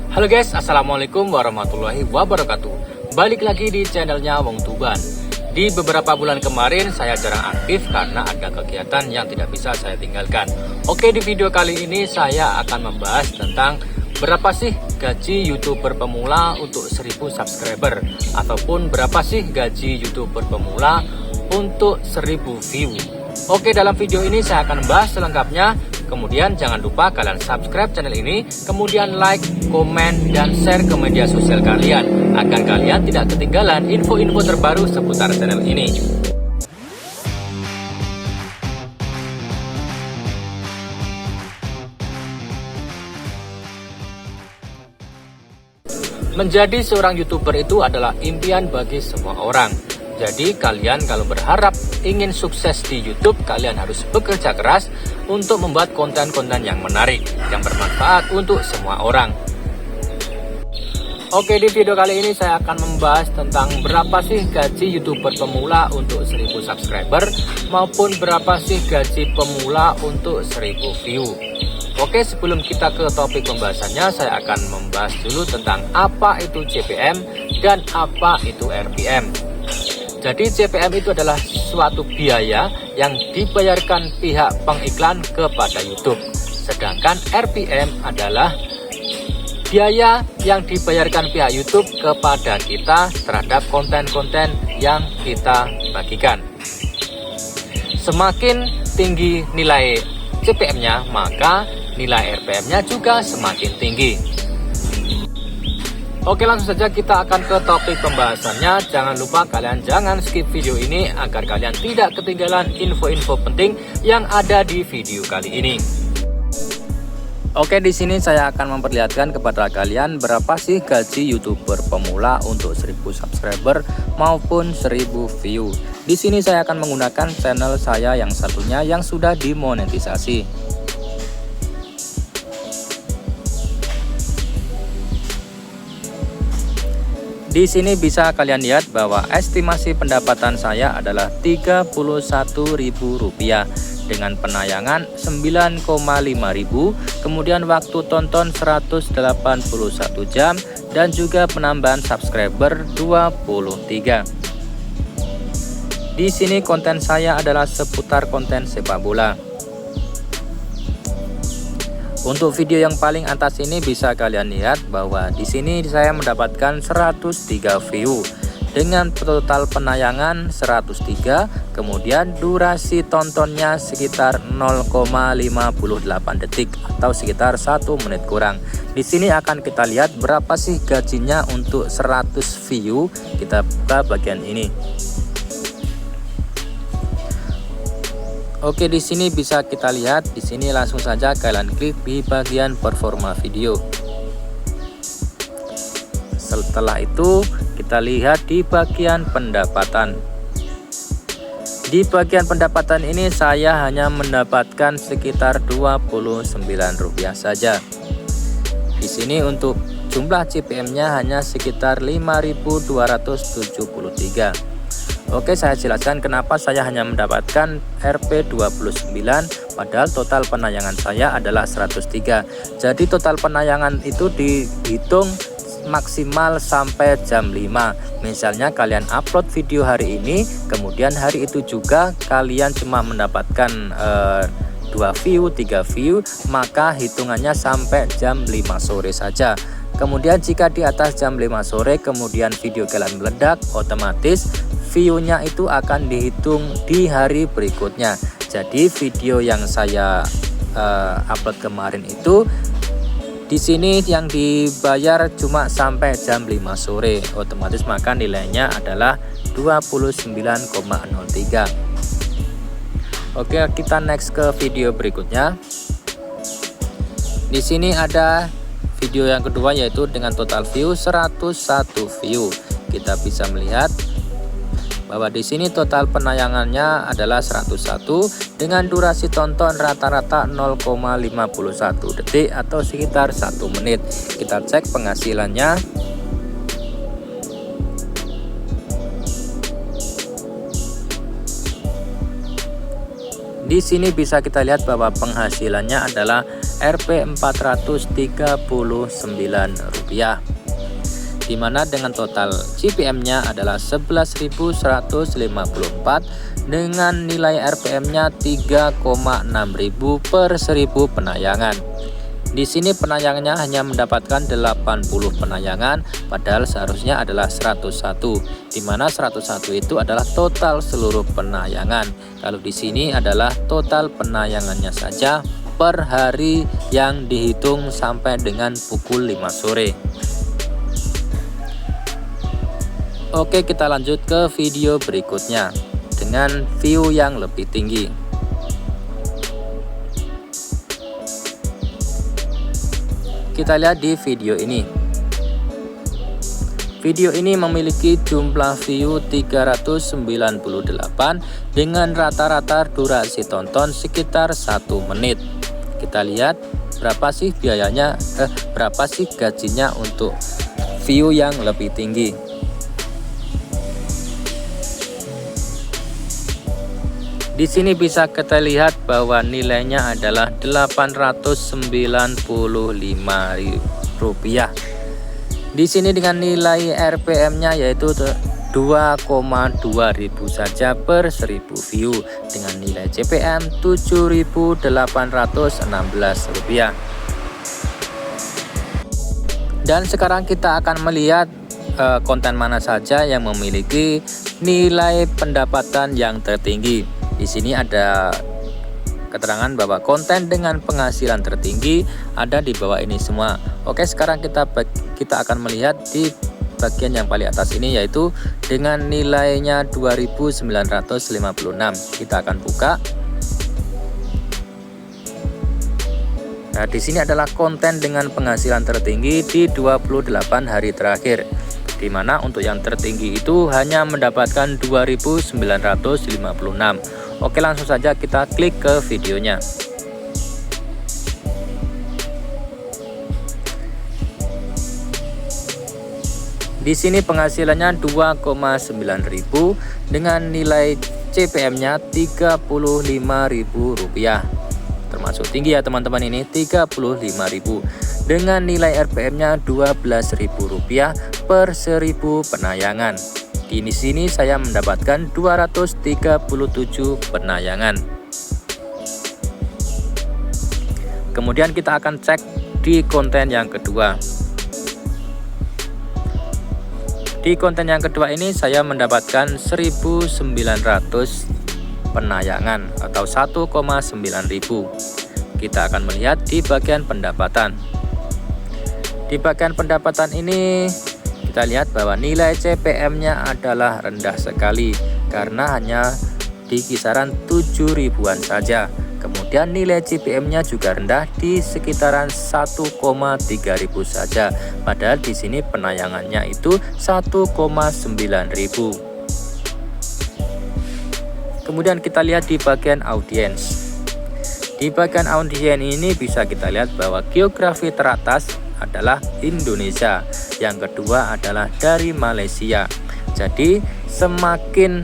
Halo guys, assalamualaikum warahmatullahi wabarakatuh. Balik lagi di channelnya Wong Tuban. Di beberapa bulan kemarin saya jarang aktif karena ada kegiatan yang tidak bisa saya tinggalkan. Oke, di video kali ini saya akan membahas tentang berapa sih gaji YouTuber pemula untuk 1000 subscriber, ataupun berapa sih gaji YouTuber pemula untuk 1000 view. Oke, dalam video ini saya akan bahas selengkapnya. Kemudian jangan lupa kalian subscribe channel ini, kemudian like, komen, dan share ke media sosial kalian agar kalian tidak ketinggalan info-info terbaru seputar channel ini. Menjadi seorang YouTuber itu adalah impian bagi semua orang. Jadi kalian kalau berharap ingin sukses di YouTube, kalian harus bekerja keras untuk membuat konten-konten yang menarik, yang bermanfaat untuk semua orang. Oke, di video kali ini saya akan membahas tentang berapa sih gaji YouTuber pemula untuk 1000 subscriber, maupun berapa sih gaji pemula untuk 1000 view. Oke, sebelum kita ke topik pembahasannya, saya akan membahas dulu tentang apa itu CPM dan apa itu RPM. Jadi CPM itu adalah suatu biaya yang dibayarkan pihak pengiklan kepada YouTube. Sedangkan RPM adalah biaya yang dibayarkan pihak YouTube kepada kita terhadap konten-konten yang kita bagikan. Semakin tinggi nilai CPM-nya, maka nilai RPM-nya juga semakin tinggi. Oke, langsung saja kita akan ke topik pembahasannya. Jangan lupa kalian jangan skip video ini agar kalian tidak ketinggalan info-info penting yang ada di video kali ini. Oke, di sini saya akan memperlihatkan kepada kalian berapa sih gaji YouTuber pemula untuk 1000 subscriber maupun 1000 view. Di sini saya akan menggunakan channel saya yang satunya yang sudah dimonetisasi. Di sini bisa kalian lihat bahwa estimasi pendapatan saya adalah Rp31.000 dengan penayangan 9,5 ribu, kemudian waktu tonton 181 jam, dan juga penambahan subscriber 23. Di sini konten saya adalah seputar konten sepak bola. Untuk video yang paling atas ini bisa kalian lihat bahwa di sini saya mendapatkan 103 view dengan total penayangan 103, kemudian durasi tontonnya sekitar 0,58 detik atau sekitar 1 menit kurang. Di sini akan kita lihat berapa sih gajinya untuk 100 view. Kita buka bagian ini. Oke, di sini bisa kita lihat. Di sini langsung saja kalian klik di bagian performa video. Setelah itu kita lihat di bagian pendapatan. Di bagian pendapatan ini saya hanya mendapatkan sekitar Rp29 saja. Di sini untuk jumlah CPM-nya hanya sekitar 5.273. Oke, saya jelaskan kenapa saya hanya mendapatkan Rp29 padahal total penayangan saya adalah 103. Jadi total penayangan itu dihitung maksimal sampai jam 5. Misalnya kalian upload video hari ini, kemudian hari itu juga kalian cuma mendapatkan 2 view, 3 view, maka hitungannya sampai jam 5 sore saja. Kemudian jika di atas jam 5 sore kemudian video kalian meledak, otomatis view-nya itu akan dihitung di hari berikutnya. Jadi video yang saya upload kemarin itu di sini yang dibayar cuma sampai jam 5 sore, otomatis maka nilainya adalah 29,03. Oke, kita next ke video berikutnya. Di sini ada video yang kedua yaitu dengan total view 101 view. Kita bisa melihat bahwa di sini total penayangannya adalah 101 dengan durasi tonton rata-rata 0,51 detik atau sekitar 1 menit. Kita cek penghasilannya. Di sini bisa kita lihat bahwa penghasilannya adalah Rp439, dimana dengan total CPM-nya adalah 11.154 dengan nilai RPM-nya 3,6.000 per 1000 penayangan. Di sini penayangannya hanya mendapatkan 80 penayangan, padahal seharusnya adalah 101, dimana 101 itu adalah total seluruh penayangan. Kalau di sini adalah total penayangannya saja per hari yang dihitung sampai dengan pukul 5 sore. Oke, kita lanjut ke video berikutnya dengan view yang lebih tinggi. Kita lihat di video ini. Video ini memiliki jumlah view 398 dengan rata-rata durasi tonton sekitar 1 menit. Kita lihat berapa sih biayanya, berapa sih gajinya untuk view yang lebih tinggi. Di sini bisa kita lihat bahwa nilainya adalah Rp895. Di sini dengan nilai RPM-nya yaitu 2,2.000 saja per 1000 view dengan nilai CPM Rp7.816. Dan sekarang kita akan melihat konten mana saja yang memiliki nilai pendapatan yang tertinggi. Di sini ada keterangan bahwa konten dengan penghasilan tertinggi ada di bawah ini semua. Oke, sekarang kita akan melihat di bagian yang paling atas ini, yaitu dengan nilainya 2.956. Kita akan buka. Nah, di sini adalah konten dengan penghasilan tertinggi di 28 hari terakhir, di mana untuk yang tertinggi itu hanya mendapatkan 2.956. Oke, langsung saja kita klik ke videonya. Di sini penghasilannya 2,9.000 dengan nilai CPM-nya Rp35.000. Termasuk tinggi ya teman-teman, ini Rp35.000 dengan nilai RPM-nya Rp12.000 per 1000 penayangan. Di sini saya mendapatkan 237 penayangan. Kemudian kita akan cek di konten yang kedua. Di konten yang kedua ini saya mendapatkan 1.900 penayangan atau 1,9.000. Kita akan melihat di bagian pendapatan. Di bagian pendapatan ini kita lihat bahwa nilai CPM-nya adalah rendah sekali karena hanya di kisaran 7.000-an saja. Kemudian nilai CPM-nya juga rendah di sekitaran 1,3.000 saja. Padahal di sini penayangannya itu 1,9.000. Kemudian kita lihat di bagian audiens. Di bagian audiens ini bisa kita lihat bahwa geografi teratas adalah Indonesia, yang kedua adalah dari Malaysia. Jadi semakin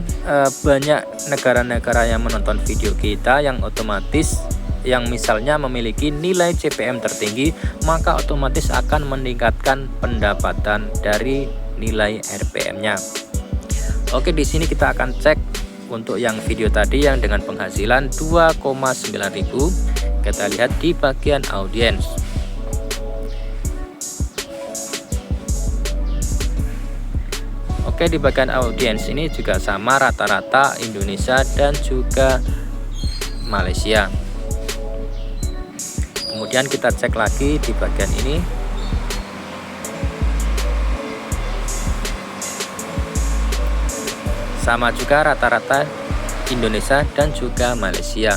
banyak negara-negara yang menonton video kita, yang otomatis yang misalnya memiliki nilai CPM tertinggi, maka otomatis akan meningkatkan pendapatan dari nilai RPM-nya. Oke, di sini kita akan cek untuk yang video tadi yang dengan penghasilan 2,9.000. Kita lihat di bagian audiens. Oke, di bagian audiens ini juga sama, rata-rata Indonesia dan juga Malaysia. Kemudian kita cek lagi di bagian ini. Sama juga, rata-rata Indonesia dan juga Malaysia.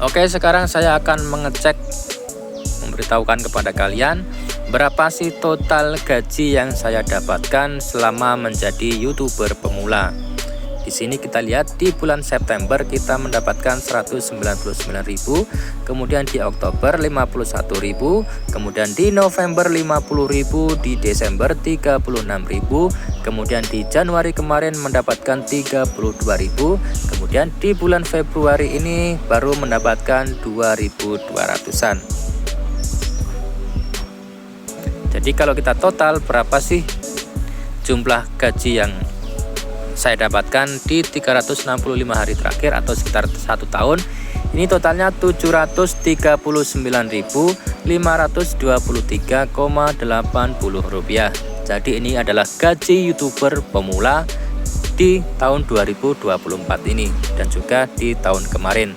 Oke, sekarang saya akan memberitahukan kepada kalian berapa sih total gaji yang saya dapatkan selama menjadi YouTuber pemula. Di sini kita lihat di bulan September kita mendapatkan 199.000, kemudian di Oktober 51.000, kemudian di November 50.000, di Desember 36.000, kemudian di Januari kemarin mendapatkan 32.000, kemudian di bulan Februari ini baru mendapatkan 2.200-an. Jadi kalau kita total berapa sih jumlah gaji yang saya dapatkan di 365 hari terakhir atau sekitar 1 tahun? Ini totalnya 739.523,80 rupiah. Jadi ini adalah gaji YouTuber pemula di tahun 2024 ini dan juga di tahun kemarin.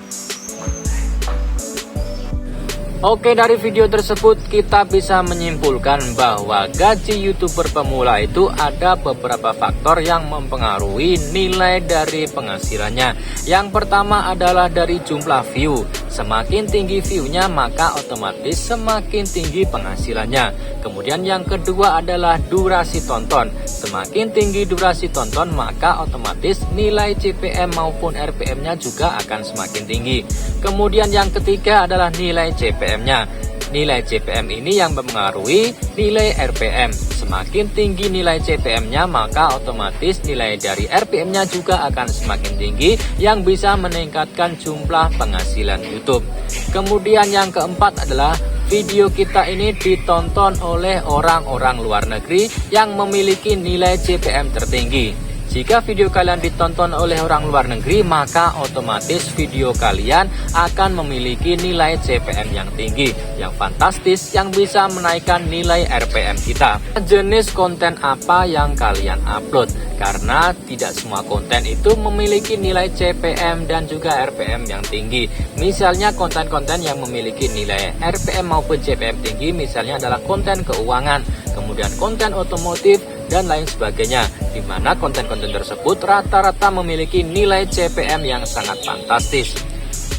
Oke, dari video tersebut kita bisa menyimpulkan bahwa gaji YouTuber pemula itu ada beberapa faktor yang mempengaruhi nilai dari penghasilannya. Yang pertama adalah dari jumlah view. Semakin tinggi view-nya maka otomatis semakin tinggi penghasilannya. Kemudian yang kedua adalah durasi tonton. Semakin tinggi durasi tonton maka otomatis nilai CPM maupun RPM-nya juga akan semakin tinggi. Kemudian yang ketiga adalah nilai CPM-nya. Nilai CPM ini yang mempengaruhi nilai RPM. Semakin tinggi nilai CPM-nya maka otomatis nilai dari RPM-nya juga akan semakin tinggi yang bisa meningkatkan jumlah penghasilan YouTube. Kemudian yang keempat adalah video kita ini ditonton oleh orang-orang luar negeri yang memiliki nilai CPM tertinggi. Jika video kalian ditonton oleh orang luar negeri, maka otomatis video kalian akan memiliki nilai CPM yang tinggi, yang fantastis, yang bisa menaikkan nilai RPM kita. Jenis konten apa yang kalian upload? Karena tidak semua konten itu memiliki nilai CPM dan juga RPM yang tinggi. Misalnya konten-konten yang memiliki nilai RPM maupun CPM tinggi, misalnya adalah konten keuangan, kemudian konten otomotif, dan lain sebagainya, di mana konten-konten tersebut rata-rata memiliki nilai CPM yang sangat fantastis.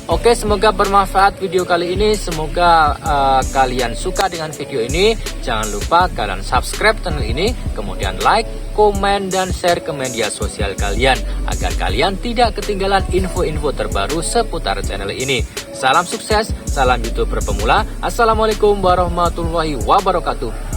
Oke, semoga bermanfaat video kali ini. Semoga kalian suka dengan video ini. Jangan lupa kalian subscribe channel ini, kemudian like, komen, dan share ke media sosial kalian agar kalian tidak ketinggalan info-info terbaru seputar channel ini. Salam sukses, salam YouTuber pemula. Assalamualaikum warahmatullahi wabarakatuh.